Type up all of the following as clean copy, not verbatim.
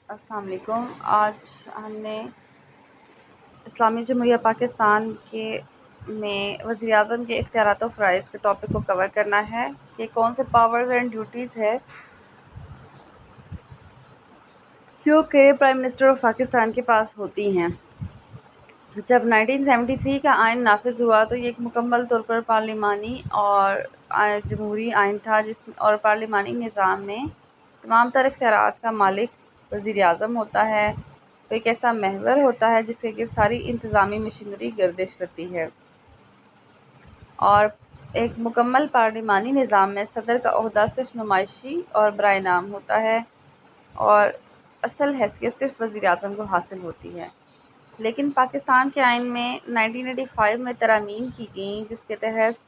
السلام علیکم۔ آج ہم نے اسلامی جمہوریہ پاکستان میں وزیر اعظم کے اختیارات و فرائض کے ٹاپک کو کور کرنا ہے کہ کون سے پاورز اینڈ ڈیوٹیز ہے جو کہ پرائم منسٹر آف پاکستان کے پاس ہوتی ہیں۔ جب 1973 کا آئین نافذ ہوا تو یہ ایک مکمل طور پر پارلیمانی اور جمہوری آئین تھا اور پارلیمانی نظام میں تمام تر اختیارات کا مالک وزیر اعظم ہوتا ہے۔ وہ ایک ایسا محور ہوتا ہے جس کے گرد ساری انتظامی مشینری گردش کرتی ہے، اور ایک مکمل پارلیمانی نظام میں صدر کا عہدہ صرف نمائشی اور برائے نام ہوتا ہے اور اصل حیثیت صرف وزیر اعظم کو حاصل ہوتی ہے۔ لیکن پاکستان کے آئین میں 1985 میں ترامیم کی گئیں جس کے تحت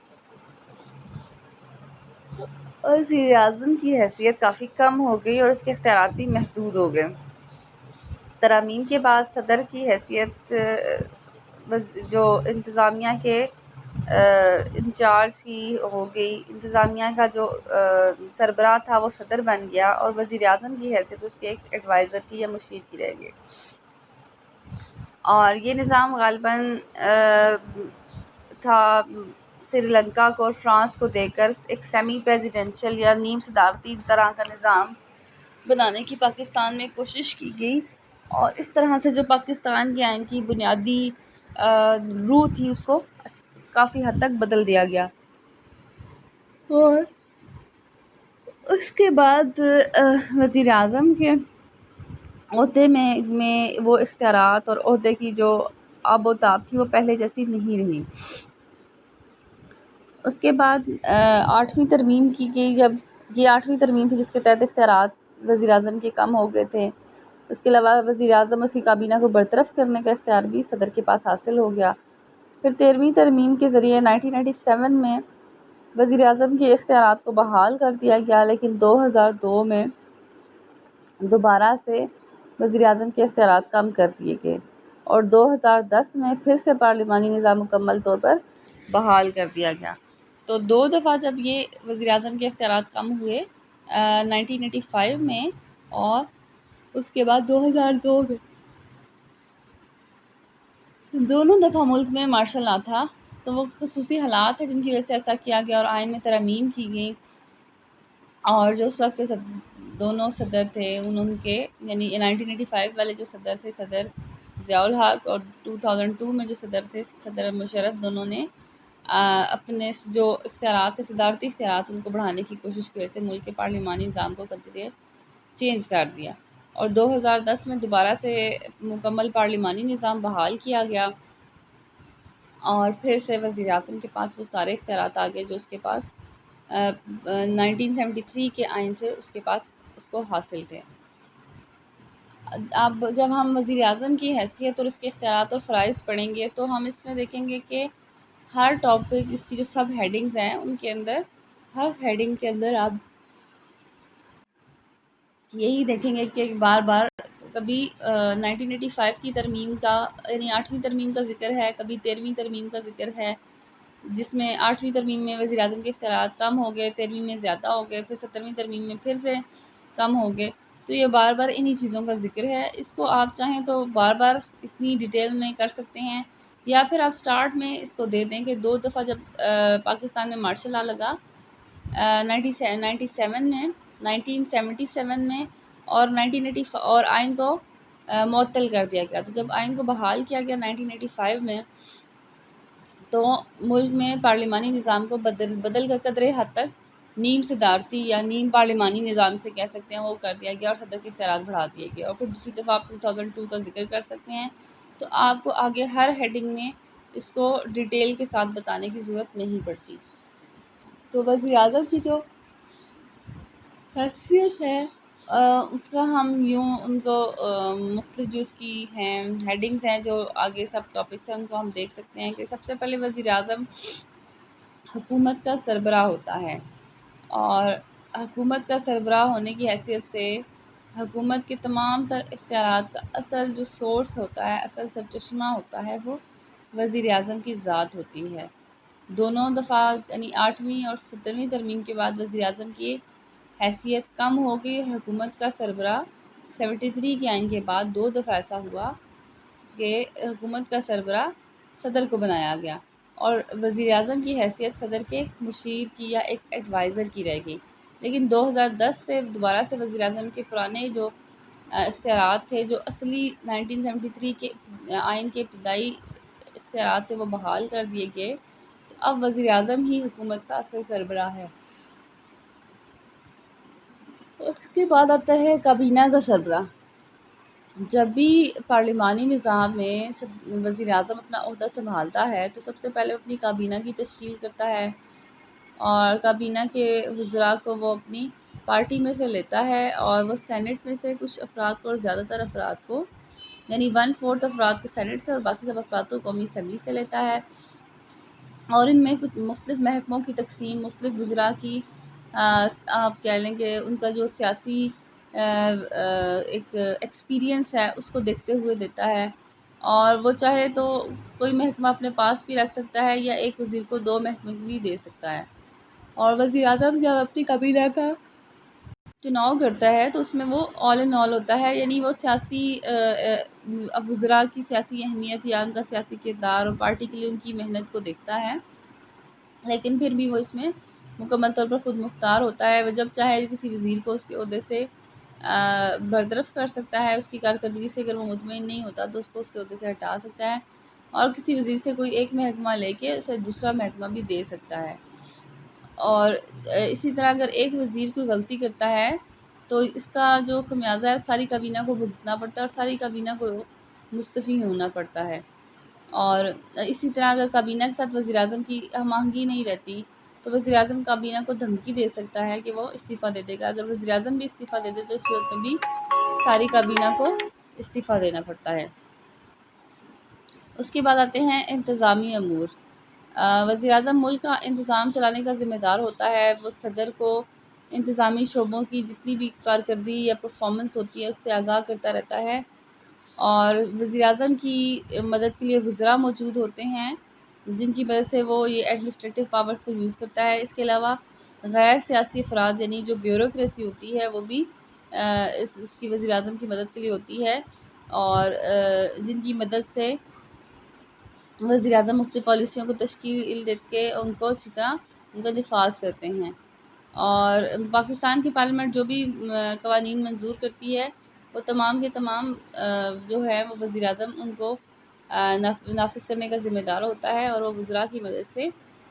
وزیر اعظم کی حیثیت کافی کم ہو گئی اور اس کے اختیارات بھی محدود ہو گئے۔ ترامیم کے بعد صدر کی حیثیت جو انتظامیہ کے انچارج کی ہو گئی، انتظامیہ کا جو سربراہ تھا وہ صدر بن گیا اور وزیر اعظم کی حیثیت اس کے ایک ایڈوائزر کی یا مشیر کی رہ گئی۔ اور یہ نظام غالباً تھا سری لنکا کو اور فرانس کو دے کر ایک سیمی پریزیڈنشل یا نیم صدارتی طرح کا نظام بنانے کی پاکستان میں کوشش کی گئی، اور اس طرح سے جو پاکستان کے آئین کی بنیادی روح تھی اس کو کافی حد تک بدل دیا گیا۔ اور اس کے بعد وزیر اعظم کے عہدے میں وہ اختیارات اور عہدے کی جو آب و تاب تھی وہ پہلے جیسی نہیں رہی۔ اس کے بعد 8ویں ترمیم کی گئی، جب یہ 8ویں ترمیم تھی جس کے تحت اختیارات وزیر اعظم کے کم ہو گئے تھے۔ اس کے علاوہ وزیر اعظم اس کی کابینہ کو برطرف کرنے کا اختیار بھی صدر کے پاس حاصل ہو گیا۔ پھر 13ویں ترمیم کے ذریعے 1997 میں وزیر اعظم کے اختیارات کو بحال کر دیا گیا، لیکن 2002 میں دوبارہ سے وزیر اعظم کے اختیارات کم کر دیے گئے اور 2010 میں پھر سے پارلیمانی نظام مکمل طور پر بحال کر دیا گیا۔ تو 2 دفعہ جب یہ وزیر اعظم کے اختیارات کم ہوئے، 1985 میں اور اس کے بعد 2002 میں، دونوں دفعہ ملک میں مارشل لا تھا، تو وہ خصوصی حالات ہیں جن کی وجہ سے ایسا کیا گیا اور آئین میں ترامیم کی گئی۔ اور جو اس وقت کے دونوں صدر تھے انہوں کے، یعنی 1985 والے جو صدر تھے صدر ضیاء الحق، اور 2002 میں جو صدر تھے صدر مشرف، دونوں نے اپنے جو اختیارات تھے صدارتی اختیارات ان کو بڑھانے کی کوشش کی وجہ سے ملک کے پارلیمانی نظام کو قدرے چینج کر دیا، اور 2010 میں دوبارہ سے مکمل پارلیمانی نظام بحال کیا گیا، اور پھر سے وزیر اعظم کے پاس وہ سارے اختیارات آ گئے جو اس کے پاس 1973 کے آئین سے اس کے پاس اس کو حاصل تھے۔ اب جب ہم وزیر اعظم کی حیثیت اور اس کے اختیارات اور فرائض پڑھیں گے تو ہم اس میں دیکھیں گے کہ ہر ٹاپک، اس کی جو سب ہیڈنگز ہیں ان کے اندر، ہر ہیڈنگ کے اندر آپ یہی دیکھیں گے کہ بار بار کبھی 1985 کی ترمیم کا، یعنی 8ویں ترمیم کا ذکر ہے، کبھی 13ویں ترمیم کا ذکر ہے، جس میں 8ویں ترمیم میں وزیر اعظم کے اختیارات کم ہو گئے، 13ویں میں زیادہ ہو گئے، پھر 17ویں ترمیم میں پھر سے کم ہو گئے۔ تو یہ بار بار انہی چیزوں کا ذکر ہے۔ اس کو آپ چاہیں تو بار بار اتنی ڈیٹیل میں کر سکتے ہیں، یا پھر آپ سٹارٹ میں اس کو دے دیں کہ 2 دفعہ جب پاکستان میں مارشل لا لگا 1977 میں اور 1980 اور آئین کو معطل کر دیا گیا۔ تو جب آئین کو بحال کیا گیا 1985 میں، تو ملک میں پارلیمانی نظام کو بدل کر قدرے حد تک نیم صدارتی یا نیم پارلیمانی نظام سے کہہ سکتے ہیں وہ کر دیا گیا، اور صدر کے اختیارات بڑھا دیے گئے، اور پھر دوسری دفعہ آپ 2002 کا ذکر کر سکتے ہیں۔ تو آپ کو آگے ہر ہیڈنگ میں اس کو ڈیٹیل کے ساتھ بتانے کی ضرورت نہیں پڑتی۔ تو وزیر اعظم کی جو حیثیت ہے اس کا ہم یوں ان کو مختلف جو اس کی ہیں ہیڈنگز ہیں، جو آگے سب ٹاپکس ہیں ان کو ہم دیکھ سکتے ہیں کہ سب سے پہلے وزیر اعظم حکومت کا سربراہ ہوتا ہے، اور حکومت کا سربراہ ہونے کی حیثیت سے حکومت کے تمام تر اختیارات کا اصل جو سورس ہوتا ہے، اصل سرچشمہ ہوتا ہے، وہ وزیر اعظم کی ذات ہوتی ہے۔ دونوں دفعہ یعنی 8ویں اور 17ویں ترمیم کے بعد وزیر اعظم کی حیثیت کم ہو گئی، حکومت کا سربراہ 73 کے آئین کے بعد 2 دفعہ ایسا ہوا کہ حکومت کا سربراہ صدر کو بنایا گیا اور وزیر اعظم کی حیثیت صدر کے مشیر کی یا ایک ایڈوائزر کی رہ گئی، لیکن 2010 سے دوبارہ سے وزیر اعظم کے پرانے جو اختیارات تھے، جو اصلی 1973 کے آئین کے ابتدائی اختیارات تھے، وہ بحال کر دیے گئے۔ تو اب وزیر اعظم ہی حکومت کا اصل سربراہ ہے۔ اس کے بعد آتا ہے کابینہ کا سربراہ۔ جب بھی پارلیمانی نظام میں وزیر اعظم اپنا عہدہ سنبھالتا ہے تو سب سے پہلے اپنی کابینہ کی تشکیل کرتا ہے، اور کابینہ کے وزراء کو وہ اپنی پارٹی میں سے لیتا ہے، اور وہ سینٹ میں سے کچھ افراد کو اور زیادہ تر افراد کو، یعنی 1/4 افراد کو سینٹ سے اور باقی سب افراد کو قومی اسمبلی سے لیتا ہے، اور ان میں کچھ مختلف محکموں کی تقسیم، مختلف وزراء کی آپ کہہ لیں کہ ان کا جو سیاسی ایک ایکسپیرینس ہے اس کو دیکھتے ہوئے دیتا ہے، اور وہ چاہے تو کوئی محکمہ اپنے پاس بھی رکھ سکتا ہے یا ایک وزیر کو 2 محکمے بھی دے سکتا ہے۔ اور وزیر اعظم جب اپنی کابینہ کا چناؤ کرتا ہے تو اس میں وہ آل ان آل ہوتا ہے، یعنی وہ سیاسی وزراء کی سیاسی اہمیت یا ان کا سیاسی کردار اور پارٹی کے لیے ان کی محنت کو دیکھتا ہے، لیکن پھر بھی وہ اس میں مکمل طور پر خود مختار ہوتا ہے۔ وہ جب چاہے کسی وزیر کو اس کے عہدے سے برطرف کر سکتا ہے، اس کی کارکردگی سے اگر وہ مطمئن نہیں ہوتا تو اس کو اس کے عہدے سے ہٹا سکتا ہے، اور کسی وزیر سے کوئی ایک محکمہ لے کے اسے دوسرا محکمہ بھی دے سکتا ہے۔ اور اسی طرح اگر ایک وزیر کوئی غلطی کرتا ہے تو اس کا جو خمیازہ ہے ساری کابینہ کو بھگتنا پڑتا ہے اور ساری کابینہ کو مستعفی ہونا پڑتا ہے۔ اور اسی طرح اگر کابینہ کے ساتھ وزیر اعظم کی ہم آہنگی نہیں رہتی تو وزیر اعظم کابینہ کو دھمکی دے سکتا ہے کہ وہ استعفیٰ دے دے گا۔ اگر وزیر اعظم بھی استعفیٰ دے دے تو اس صورت میں بھی ساری کابینہ کو استعفیٰ دینا پڑتا ہے۔ اس کے بعد آتے ہیں انتظامی امور۔ وزیر اعظم ملک کا انتظام چلانے کا ذمہ دار ہوتا ہے۔ وہ صدر کو انتظامی شعبوں کی جتنی بھی کارکردگی یا پرفارمنس ہوتی ہے اس سے آگاہ کرتا رہتا ہے، اور وزیر اعظم کی مدد کے لیے وزراء موجود ہوتے ہیں جن کی وجہ سے وہ یہ ایڈمنسٹریٹو پاورز کو یوز کرتا ہے۔ اس کے علاوہ غیر سیاسی افراد یعنی جو بیوروکریسی ہوتی ہے وہ بھی اس کی وزیر اعظم کی مدد کے لیے ہوتی ہے، اور جن کی مدد سے وزیر اعظم مختلف پالیسیوں کو تشکیل دے کے ان کو اچھی طرح ان کا نفاذ کرتے ہیں۔ اور پاکستان کی پارلیمنٹ جو بھی قوانین منظور کرتی ہے وہ تمام کے تمام جو ہے وہ وزیر اعظم ان کو نافذ کرنے کا ذمہ دار ہوتا ہے، اور وہ وزراء کی مدد سے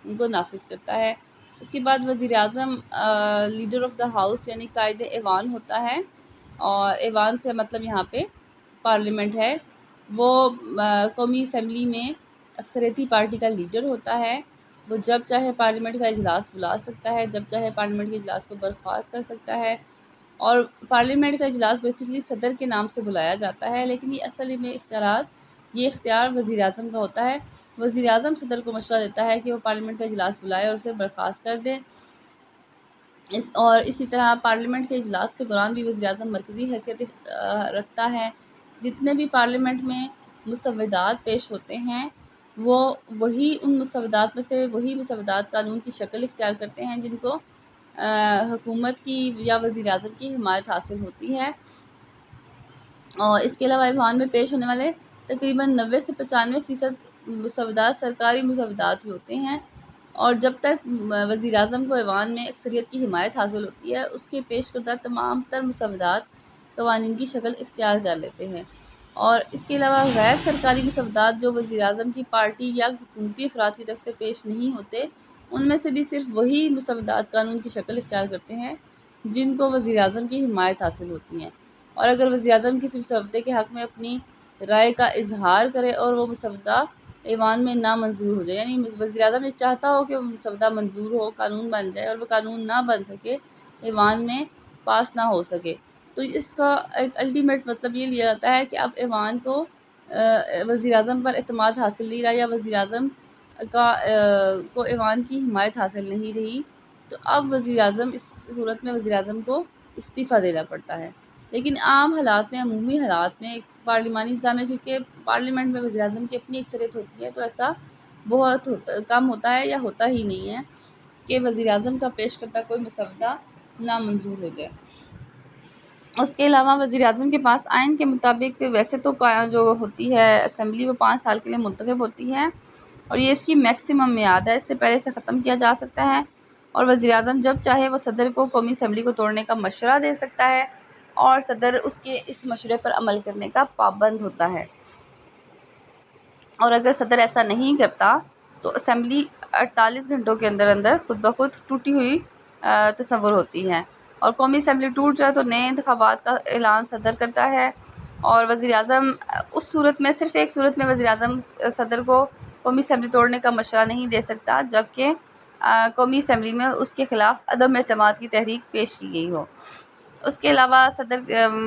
ان کو نافذ کرتا ہے۔ اس کے بعد وزیر اعظم لیڈر آف دا ہاؤس یعنی قائد ایوان ہوتا ہے، اور ایوان سے مطلب یہاں پہ پارلیمنٹ ہے۔ وہ قومی اسمبلی میں اکثریتی پارٹی کا لیڈر ہوتا ہے۔ وہ جب چاہے پارلیمنٹ کا اجلاس بلا سکتا ہے، جب چاہے پارلیمنٹ کے اجلاس کو برخاست کر سکتا ہے، اور پارلیمنٹ کا اجلاس بیسیکلی صدر کے نام سے بلایا جاتا ہے، لیکن یہ اصل میں یہ اختیار وزیر اعظم کا ہوتا ہے۔ وزیر اعظم صدر کو مشورہ دیتا ہے کہ وہ پارلیمنٹ کا اجلاس بلائے اور اسے برخاست کر دے۔ اور اسی طرح پارلیمنٹ کے اجلاس کے دوران بھی وزیر اعظم مرکزی حیثیت رکھتا ہے۔ جتنے بھی پارلیمنٹ میں مسودات پیش ہوتے ہیں وہ ان مسودات میں سے وہی مسودات قانون کی شکل اختیار کرتے ہیں جن کو حکومت کی یا وزیر اعظم کی حمایت حاصل ہوتی ہے۔ اور اس کے علاوہ ایوان میں پیش ہونے والے تقریباً 90 سے 95% مسودات سرکاری مسودات ہی ہوتے ہیں، اور جب تک وزیر اعظم کو ایوان میں اکثریت کی حمایت حاصل ہوتی ہے اس کے پیش کردہ تمام تر مسودات قوانین کی شکل اختیار کر لیتے ہیں۔ اور اس کے علاوہ غیر سرکاری مسودات جو وزیر اعظم کی پارٹی یا حکومتی افراد کی طرف سے پیش نہیں ہوتے ان میں سے بھی صرف وہی مسودات قانون کی شکل اختیار کرتے ہیں جن کو وزیر اعظم کی حمایت حاصل ہوتی ہے۔ اور اگر وزیر اعظم کسی مسودے کے حق میں اپنی رائے کا اظہار کرے اور وہ مسودہ ایوان میں نامنظور ہو جائے، یعنی وزیر اعظم یہ چاہتا ہو کہ وہ مسودہ منظور ہو، قانون بن جائے، اور وہ قانون نہ بن سکے، ایوان میں پاس نہ ہو سکے، تو اس کا ایک الٹیمیٹ مطلب یہ لیا جاتا ہے کہ اب ایوان کو وزیر اعظم پر اعتماد حاصل نہیں رہا، یا وزیر اعظم کو ایوان کی حمایت حاصل نہیں رہی، تو اب وزیر اعظم اس صورت میں وزیر اعظم کو استعفیٰ دینا پڑتا ہے۔ لیکن عام حالات میں، عمومی حالات میں، پارلیمانی نظام میں کیونکہ پارلیمنٹ میں وزیر اعظم کی اپنی اکثریت ہوتی ہے تو ایسا بہت کم ہوتا ہے یا ہوتا ہی نہیں ہے کہ وزیر اعظم کا پیش کردہ کوئی مسودہ نامنظور ہو جائے۔ اس کے علاوہ وزیراعظم کے پاس آئین کے مطابق ویسے تو جو ہوتی ہے اسمبلی وہ 5 سال کے لیے منتخب ہوتی ہے، اور یہ اس کی میکسیمم میعاد ہے، اس سے پہلے اسے ختم کیا جا سکتا ہے، اور وزیراعظم جب چاہے وہ صدر کو قومی اسمبلی کو توڑنے کا مشورہ دے سکتا ہے، اور صدر اس کے اس مشورے پر عمل کرنے کا پابند ہوتا ہے، اور اگر صدر ایسا نہیں کرتا تو اسمبلی 48 گھنٹوں کے اندر اندر خود بخود ٹوٹی ہوئی تصور ہوتی ہے، اور قومی اسمبلی ٹوٹ جائے تو نئے انتخابات کا اعلان صدر کرتا ہے، اور وزیراعظم اس صورت میں صرف ایک صورت میں وزیراعظم صدر کو قومی اسمبلی توڑنے کا مشورہ نہیں دے سکتا، جبکہ قومی اسمبلی میں اس کے خلاف عدم اعتماد کی تحریک پیش کی گئی ہو۔ اس کے علاوہ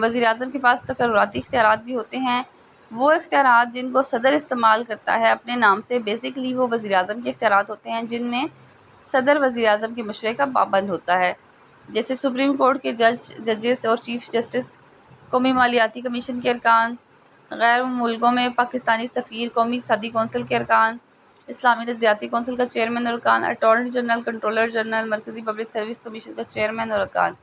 وزیراعظم کے پاس تقرراتی اختیارات بھی ہوتے ہیں، وہ اختیارات جن کو صدر استعمال کرتا ہے اپنے نام سے، بیسیکلی وہ وزیراعظم کے اختیارات ہوتے ہیں جن میں صدر وزیراعظم کے مشورے کا پابند ہوتا ہے، جیسے سپریم کورٹ کے ججز اور چیف جسٹس، قومی مالیاتی کمیشن کے ارکان، غیر ملکوں میں پاکستانی سفیر، قومی اقتصادی کونسل کے ارکان، اسلامی نظریاتی کونسل کا چیئرمین اور ارکان، اٹارنی جنرل، کنٹرولر جنرل، مرکزی پبلک سروس کمیشن کا چیئرمین اور ارکان،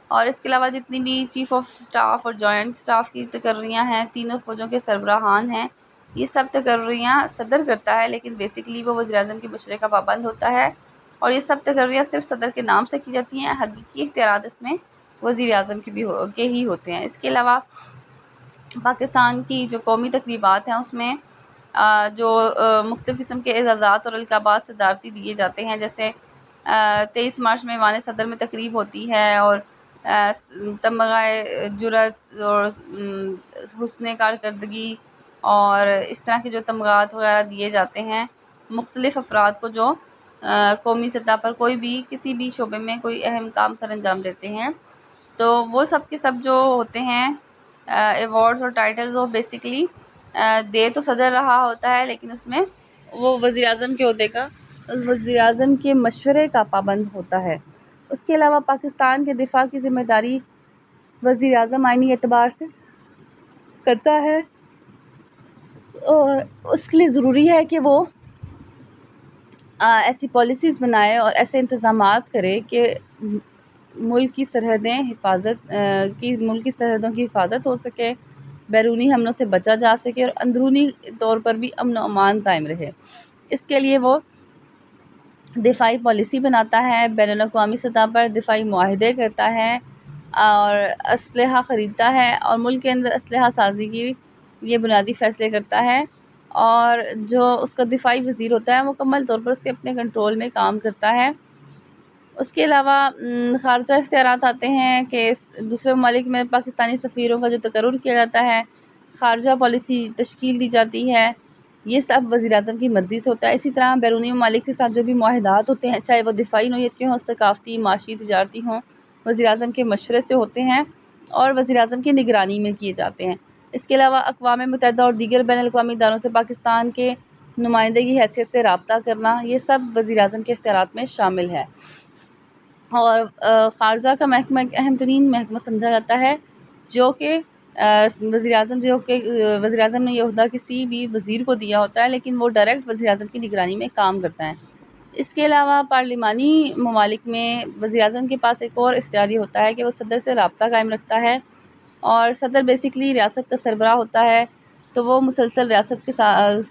اور اس کے علاوہ جتنی بھی چیف آف سٹاف اور جوائنٹ سٹاف کی تقرریاں ہیں، تینوں فوجوں کے سربراہان ہیں، یہ سب تقرریاں صدر کرتا ہے، لیکن بیسیکلی وہ وزیراعظم کے مشورے کا پابند ہوتا ہے، اور یہ سب تقرریاں صرف صدر کے نام سے کی جاتی ہیں، حقیقی اختیارات اس میں وزیر اعظم کے ہی ہوتے ہیں۔ اس کے علاوہ پاکستان کی جو قومی تقریبات ہیں اس میں جو مختلف قسم کے اعزازات اور القابات صدارتی دیے جاتے ہیں، جیسے 23 مارچ میں ایوان صدر میں تقریب ہوتی ہے، اور تمغہ جرأت اور حسن کارکردگی اور اس طرح کے جو تمغات وغیرہ دیے جاتے ہیں مختلف افراد کو جو قومی سطح پر کوئی بھی کسی بھی شعبے میں کوئی اہم کام سر انجام دیتے ہیں، تو وہ سب کے سب جو ہوتے ہیں ایوارڈز اور ٹائٹلز، وہ بیسیکلی دے تو صدر رہا ہوتا ہے، لیکن اس میں وہ وزیر اعظم کے عہدے کا، اس وزیر اعظم کے مشورے کا پابند ہوتا ہے۔ اس کے علاوہ پاکستان کے دفاع کی ذمہ داری وزیر اعظم آئینی اعتبار سے کرتا ہے، اور اس کے لیے ضروری ہے کہ وہ ایسی پالیسیز بنائے اور ایسے انتظامات کرے کہ ملک کی سرحدوں کی حفاظت ہو سکے، بیرونی حملوں سے بچا جا سکے، اور اندرونی طور پر بھی امن و امان قائم رہے۔ اس کے لیے وہ دفاعی پالیسی بناتا ہے، بین الاقوامی سطح پر دفاعی معاہدے کرتا ہے، اور اسلحہ خریدتا ہے، اور ملک کے اندر اسلحہ سازی کی یہ بنیادی فیصلے کرتا ہے، اور جو اس کا دفاعی وزیر ہوتا ہے مکمل طور پر اس کے اپنے کنٹرول میں کام کرتا ہے۔ اس کے علاوہ خارجہ اختیارات آتے ہیں کہ دوسرے ممالک میں پاکستانی سفیروں کا جو تقرر کیا جاتا ہے، خارجہ پالیسی تشکیل دی جاتی ہے، یہ سب وزیر اعظم کی مرضی سے ہوتا ہے۔ اسی طرح بیرونی ممالک کے ساتھ جو بھی معاہدات ہوتے ہیں، چاہے وہ دفاعی نوعیت کے ہوں، ثقافتی، معاشی، تجارتی ہوں، وزیر اعظم کے مشورے سے ہوتے ہیں اور وزیر اعظم کی نگرانی میں کیے جاتے ہیں۔ اس کے علاوہ اقوام متحدہ اور دیگر بین الاقوامی اداروں سے پاکستان کے نمائندے کی حیثیت سے رابطہ کرنا، یہ سب وزیر اعظم کے اختیارات میں شامل ہے، اور خارجہ کا محکمہ ایک اہم ترین محکمہ سمجھا جاتا ہے، جو کہ وزیر اعظم نے یہ عہدہ کسی بھی وزیر کو دیا ہوتا ہے، لیکن وہ ڈائریکٹ وزیر اعظم کی نگرانی میں کام کرتا ہے۔ اس کے علاوہ پارلیمانی ممالک میں وزیر اعظم کے پاس ایک اور اختیار یہ ہوتا ہے کہ وہ صدر سے رابطہ قائم رکھتا ہے، اور صدر بیسیکلی ریاست کا سربراہ ہوتا ہے، تو وہ مسلسل ریاست کے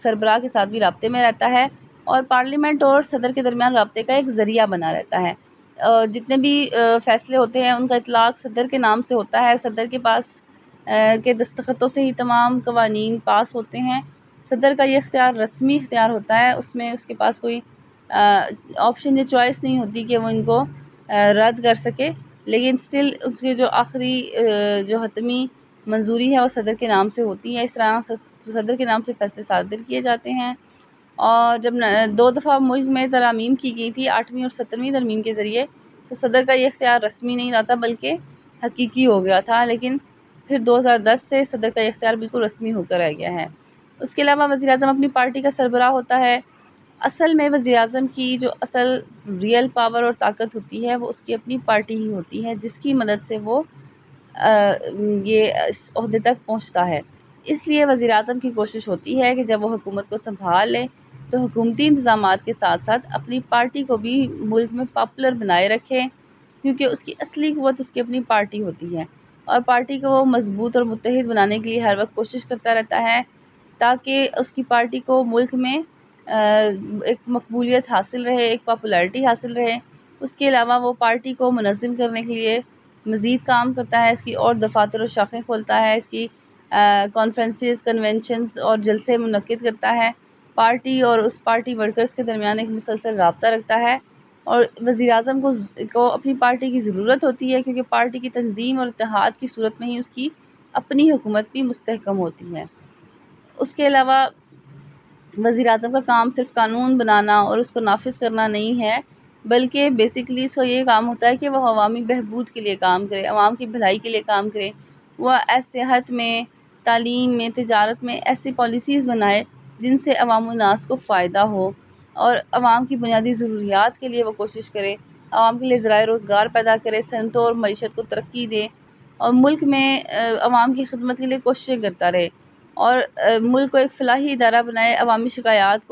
سربراہ کے ساتھ بھی رابطے میں رہتا ہے، اور پارلیمنٹ اور صدر کے درمیان رابطے کا ایک ذریعہ بنا رہتا ہے۔ جتنے بھی فیصلے ہوتے ہیں ان کا اطلاق صدر کے نام سے ہوتا ہے، صدر کے پاس کے دستخطوں سے ہی تمام قوانین پاس ہوتے ہیں۔ صدر کا یہ اختیار رسمی اختیار ہوتا ہے، اس میں اس کے پاس کوئی آپشن یا چوائس نہیں ہوتی کہ وہ ان کو رد کر سکے، لیکن سٹل اس کی جو آخری جو حتمی منظوری ہے وہ صدر کے نام سے ہوتی ہے۔ اس طرح صدر کے نام سے فیصلے صادر کیے جاتے ہیں، اور جب 2 دفعہ ملک میں ترامیم کی گئی تھی، 8ویں اور 17ویں ترمیم کے ذریعے، تو صدر کا یہ اختیار رسمی نہیں رہا تھا بلکہ حقیقی ہو گیا تھا، لیکن پھر 2010 سے صدر کا یہ اختیار بالکل رسمی ہو کر آ گیا ہے۔ اس کے علاوہ وزیر اعظم اپنی پارٹی کا سربراہ ہوتا ہے۔ اصل میں وزیر اعظم کی جو اصل ریئل پاور اور طاقت ہوتی ہے وہ اس کی اپنی پارٹی ہی ہوتی ہے، جس کی مدد سے وہ یہ اس عہدے تک پہنچتا ہے۔ اس لیے وزیر اعظم کی کوشش ہوتی ہے کہ جب وہ حکومت کو سنبھال لے تو حکومتی انتظامات کے ساتھ ساتھ اپنی پارٹی کو بھی ملک میں پاپولر بنائے رکھے، کیونکہ اس کی اصلی قوت اس کی اپنی پارٹی ہوتی ہے، اور پارٹی کو وہ مضبوط اور متحد بنانے کے لیے ہر وقت کوشش کرتا رہتا ہے تاکہ اس کی پارٹی کو ملک میں ایک مقبولیت حاصل رہے، ایک پاپولیرٹی حاصل رہے۔ اس کے علاوہ وہ پارٹی کو منظم کرنے کے لیے مزید کام کرتا ہے، اس کی اور دفاتر و شاخیں کھولتا ہے، اس کی کانفرنسز، کنونشنز اور جلسے منعقد کرتا ہے، پارٹی اور اس پارٹی ورکرز کے درمیان ایک مسلسل رابطہ رکھتا ہے۔ اور وزیر اعظم کو اپنی پارٹی کی ضرورت ہوتی ہے، کیونکہ پارٹی کی تنظیم اور اتحاد کی صورت میں ہی اس کی اپنی حکومت بھی مستحکم ہوتی ہے۔ اس کے علاوہ وزیر اعظم کا کام صرف قانون بنانا اور اس کو نافذ کرنا نہیں ہے، بلکہ بیسیکلی اس کا یہ کام ہوتا ہے کہ وہ عوامی بہبود کے لیے کام کرے، عوام کی بھلائی کے لیے کام کرے۔ وہ صحت میں، تعلیم میں، تجارت میں ایسی پالیسیز بنائے جن سے عوام الناس کو فائدہ ہو، اور عوام کی بنیادی ضروریات کے لیے وہ کوشش کرے، عوام کے لیے ذرائع روزگار پیدا کرے، صنعتوں اور معیشت کو ترقی دے، اور ملک میں عوام کی خدمت کے لیے کوششیں کرتا رہے، اور ملک کو ایک فلاحی ادارہ بنائے، عوامی شکایات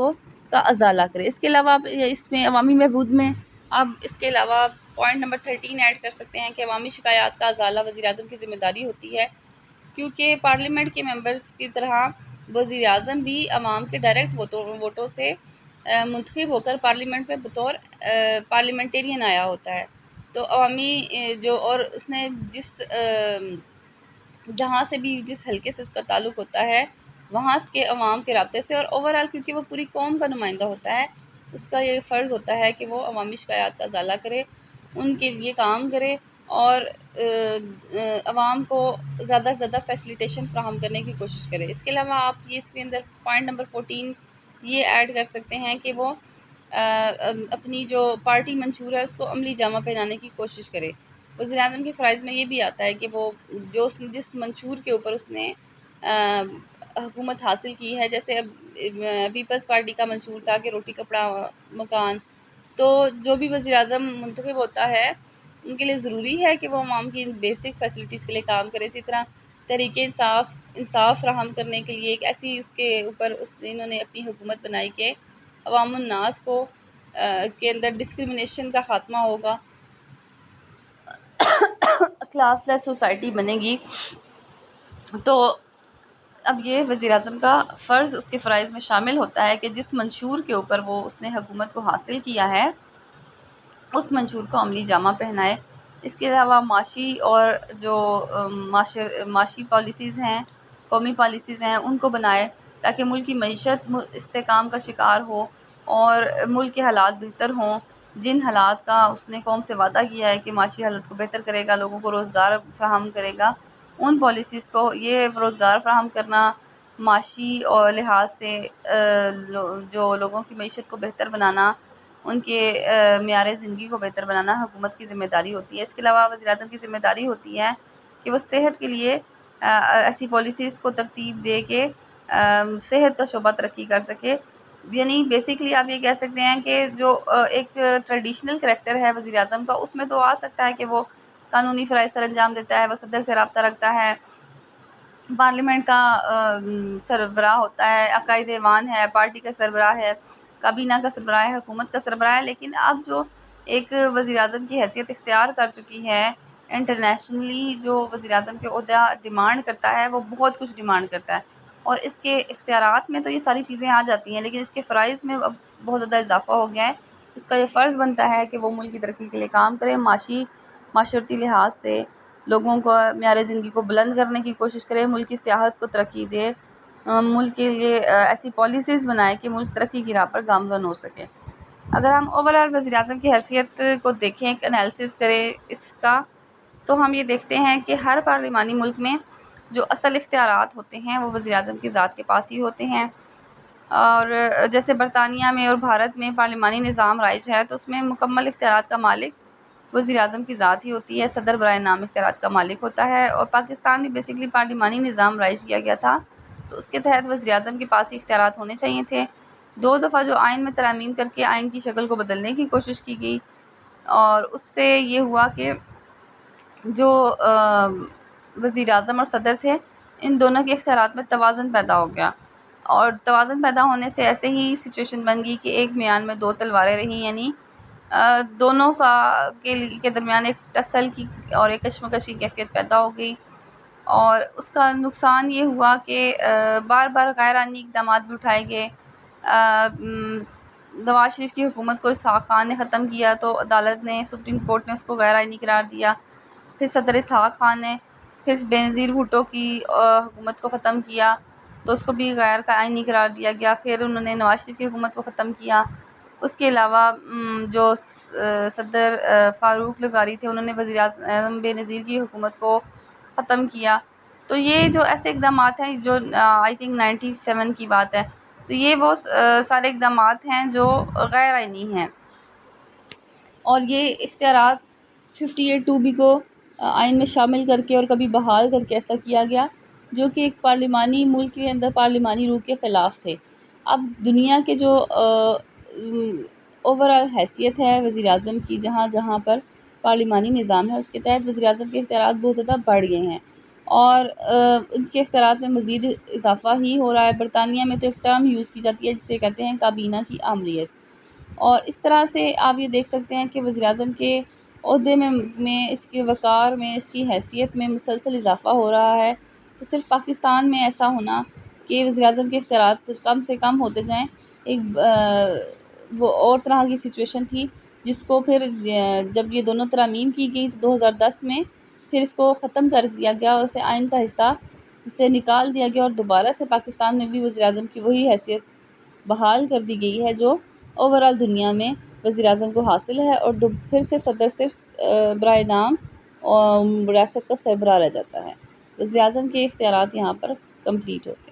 کا ازالہ کرے۔ اس کے علاوہ آپ اس میں عوامی بہبود میں آپ اس کے علاوہ پوائنٹ نمبر 13 ایڈ کر سکتے ہیں کہ عوامی شکایات کا ازالہ وزیر اعظم کی ذمہ داری ہوتی ہے، کیونکہ پارلیمنٹ کے ممبرز کی طرح وزیر اعظم بھی عوام کے ڈائریکٹ ووٹوں سے منتخب ہو کر پارلیمنٹ میں بطور پارلیمنٹیرین آیا ہوتا ہے۔ تو عوامی اور اس نے جہاں سے بھی جس حلقے سے اس کا تعلق ہوتا ہے وہاں کے عوام کے رابطے سے، اور اوورآل کیونکہ وہ پوری قوم کا نمائندہ ہوتا ہے، اس کا یہ فرض ہوتا ہے کہ وہ عوامی شکایات کا ازالہ کرے، ان کے لیے کام کرے، اور عوام کو زیادہ سے زیادہ فیسیلیٹیشن فراہم کرنے کی کوشش کرے۔ اس کے علاوہ آپ یہ اس کے اندر پوائنٹ نمبر 14 یہ ایڈ کر سکتے ہیں کہ وہ اپنی جو پارٹی منشور ہے اس کو عملی جامہ پہنانے کی کوشش کرے۔ وزیر اعظم کے فرائض میں یہ بھی آتا ہے کہ وہ جس منشور کے اوپر اس نے حکومت حاصل کی ہے، جیسے اب پیپلز پارٹی کا منشور تھا کہ روٹی کپڑا مکان، تو جو بھی وزیر اعظم منتخب ہوتا ہے ان کے لیے ضروری ہے کہ وہ عوام کی بیسک فیسلٹیز کے لیے کام کرے۔ اسی طرح تحریک انصاف فراہم کرنے کے لیے ایک ایسی اس کے اوپر انہوں نے اپنی حکومت بنائی کہ عوام الناس کو کے اندر ڈسکرمنیشن کا خاتمہ ہوگا، کلاس لیس سوسائٹی بنے گی۔ تو اب یہ وزیر اعظم کا فرض اس کے فرائض میں شامل ہوتا ہے کہ جس منشور کے اوپر اس نے حکومت کو حاصل کیا ہے اس منشور کو عملی جامہ پہنائے۔ اس کے علاوہ معاشی اور جو معاشی پالیسیز ہیں، قومی پالیسیز ہیں، ان کو بنائے تاکہ ملک کی معیشت استحکام کا شکار ہو اور ملک کے حالات بہتر ہوں۔ جن حالات کا اس نے قوم سے وعدہ کیا ہے کہ معاشی حالت کو بہتر کرے گا، لوگوں کو روزگار فراہم کرے گا، ان پالیسیز کو یہ روزگار فراہم کرنا، معاشی اور لحاظ سے جو لوگوں کی معیشت کو بہتر بنانا، ان کے معیار زندگی کو بہتر بنانا حکومت کی ذمہ داری ہوتی ہے۔ اس کے علاوہ وزیر اعظم کی ذمہ داری ہوتی ہے کہ وہ صحت کے لیے ایسی پالیسیز کو ترتیب دے کہ صحت کا شعبہ ترقی کر سکے۔ یعنی بیسیکلی آپ یہ کہہ سکتے ہیں کہ جو ایک ٹریڈیشنل کریکٹر ہے وزیر اعظم کا، اس میں تو آ سکتا ہے کہ وہ قانونی فرائض سر انجام دیتا ہے، وہ صدر سے رابطہ رکھتا ہے، پارلیمنٹ کا سربراہ ہوتا ہے، عقائد ایوان ہے، پارٹی کا سربراہ ہے، کابینہ کا سربراہ ہے، حکومت کا سربراہ ہے۔ لیکن اب جو ایک وزیر اعظم کی حیثیت اختیار کر چکی ہے انٹرنیشنلی، جو وزیر اعظم کے عہدہ ڈیمانڈ کرتا ہے وہ بہت کچھ ڈیمانڈ کرتا ہے، اور اس کے اختیارات میں تو یہ ساری چیزیں آ جاتی ہیں، لیکن اس کے فرائض میں اب بہت زیادہ اضافہ ہو گیا ہے۔ اس کا یہ فرض بنتا ہے کہ وہ ملک کی ترقی کے لیے کام کرے، معاشرتی لحاظ سے لوگوں کو معیار زندگی کو بلند کرنے کی کوشش کرے، ملک کی سیاحت کو ترقی دے، ملک کے لیے ایسی پالیسیز بنائے کہ ملک ترقی کی راہ پر گامزن ہو سکے۔ اگر ہم اوورآل وزیر اعظم کی حیثیت کو دیکھیں، ایک انالیسس کریں اس کا، تو ہم یہ دیکھتے ہیں کہ ہر پارلیمانی ملک میں جو اصل اختیارات ہوتے ہیں وہ وزیر اعظم کی ذات کے پاس ہی ہوتے ہیں۔ اور جیسے برطانیہ میں اور بھارت میں پارلیمانی نظام رائج ہے، تو اس میں مکمل اختیارات کا مالک وزیر اعظم کی ذات ہی ہوتی ہے، صدر برائے نام اختیارات کا مالک ہوتا ہے۔ اور پاکستان میں بیسیکلی پارلیمانی نظام رائج کیا گیا تھا، تو اس کے تحت وزیر اعظم کے پاس ہی اختیارات ہونے چاہیے تھے۔ 2 دفعہ جو آئین میں ترامیم کر کے آئین کی شکل کو بدلنے کی کوشش کی گئی، اور اس سے یہ ہوا کہ جو وزیر اعظم اور صدر تھے ان دونوں کے اختیارات میں توازن پیدا ہو گیا، اور توازن پیدا ہونے سے ایسے ہی سچویشن بن گئی کہ ایک میان میں 2 تلواریں رہیں، یعنی دونوں کے درمیان ایک ٹسل کی اور ایک کشمکش کی کیفیت پیدا ہو گئی۔ اور اس کا نقصان یہ ہوا کہ بار بار غیر آئینی اقدامات بھی اٹھائے گئے۔ نواز شریف کی حکومت کو اسحاق خان نے ختم کیا تو عدالت نے، سپریم کورٹ نے اس کو غیر آئینی قرار دیا۔ پھر صدر اسحاق خان نے پھر بینظیر بھٹو کی حکومت کو ختم کیا تو اس کو بھی غیر آئینی قرار دیا گیا۔ پھر انہوں نے نواز شریف کی حکومت کو ختم کیا۔ اس کے علاوہ جو صدر فاروق لغاری تھے، انہوں نے وزیر اعظم بے نظیر کی حکومت کو ختم کیا۔ تو یہ جو ایسے اقدامات ہیں، جو آئی تھنک 97 کی بات ہے، تو یہ وہ سارے اقدامات ہیں جو غیر آئینی ہیں، اور یہ اختیارات 58(2)B کو آئین میں شامل کر کے اور کبھی بحال کر کے ایسا کیا گیا جو کہ ایک پارلیمانی ملک کے اندر پارلیمانی روح کے خلاف تھے۔ اب دنیا کے جو اوورآل حیثیت ہے وزیر اعظم کی، جہاں جہاں پر پارلیمانی نظام ہے، اس کے تحت وزیر اعظم کے اختیارات بہت زیادہ بڑھ گئے ہیں، اور ان کے اختیارات میں مزید اضافہ ہی ہو رہا ہے۔ برطانیہ میں تو ایک ٹرم یوز کی جاتی ہے جسے کہتے ہیں کابینہ کی آمریت، اور اس طرح سے آپ یہ دیکھ سکتے ہیں کہ وزیر اعظم کے عہدے میں اس کے وقار میں، اس کی حیثیت میں مسلسل اضافہ ہو رہا ہے۔ تو صرف پاکستان میں ایسا ہونا کہ وزیر اعظم کے اختیارات کم سے کم ہوتے جائیں، ایک وہ اور طرح کی سچویشن تھی، جس کو پھر جب یہ دونوں ترامیم کی گئی 2010 میں، پھر اس کو ختم کر دیا گیا اور اسے آئین کا حصہ سے نکال دیا گیا، اور دوبارہ سے پاکستان میں بھی وزیر اعظم کی وہی حیثیت بحال کر دی گئی ہے جو اوورآل دنیا میں وزیر اعظم کو حاصل ہے، اور پھر سے صدر صرف برائے نام ریاست کا سربراہ رہ جاتا ہے۔ وزیر اعظم کے اختیارات یہاں پر کمپلیٹ ہوتے ہیں۔